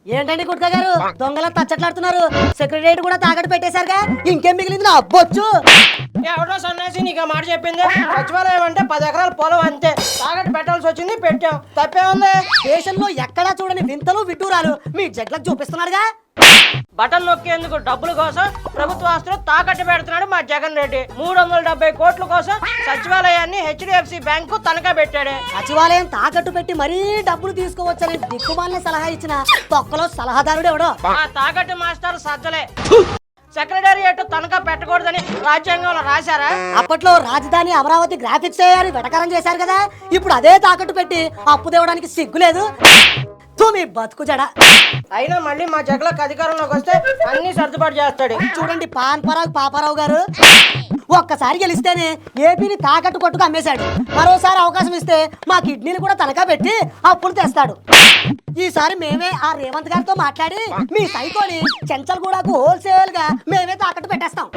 ఏంటండి గుట్కా గారు దొంగల తచ్చట్లాడుతున్నారు? సెక్రటరీ కూడా తాకట్టు పెట్టేశారుగా, ఇంకేం మిగిలింది నా అబ్బొచ్చు? ఎవడో సన్యాసి నీకు ఆ మాట చెప్పింది? సచివాలయం అంటే 10 ఎకరాల పొలం అంతే. తాకట్టు పెట్టాల్సి వచ్చింది, పెట్టాం. తప్పే ఉంది? దేశంలో ఎక్కడా చూడని వింతలు విడ్డూరాలు మీ జగ్లకు చూపిస్తున్నాడుగా. బటన్ నొక్కేందుకు డబ్బుల కోసం ప్రభుత్వ ఆస్తులు తాకట్టు పెడుతున్నాడు మా జగన్ రెడ్డి. 370 కోట్ల కోసం సచివాలయాన్ని హెచ్డిఎఫ్సి బ్యాంకు తనఖా పెట్టాడు. సచివాలయం తాకట్టు పెట్టి మరీ డబ్బులు తీసుకోవచ్చని దిక్కుమాలిన సలహా ఇచ్చిన తొక్కలో సలహాదారుడు ఎవడో. ఆ తాకట్టు మాస్టర్ సజ్జలే. సెక్రటేరియట్ తనఖా పెట్టకూడదని రాజ్యాంగంలో రాశారా? అప్పట్లో రాజధాని అమరావతి గ్రాఫిక్స్ అయ్యారు వెటకారం చేశారు కదా, ఇప్పుడు అదే తాకట్టు పెట్టి అప్పు తేవడానికి సిగ్గులేదు? మీ బతుకు జడ. అయినా మళ్ళీ మా జగలకు అధికారంలోకి వస్తే అన్ని సర్దుబాటు చేస్తాడు. చూడండి పాన్పరావు పాపారావు గారు, ఒక్కసారి గెలిస్తేనే ఏపీని తాకట్టు కొట్టుకు అమ్మేశాడు. మరోసారి అవకాశం ఇస్తే మా కిడ్నీలు కూడా తనఖా పెట్టి అప్పులు తెస్తాడు. ఈసారి మేమే ఆ రేవంత్ గారితో మాట్లాడి మీ సైకోని చెంచల్గూడకు హోల్సేల్ గా మేమే తాకట్టు పెట్టేస్తాం.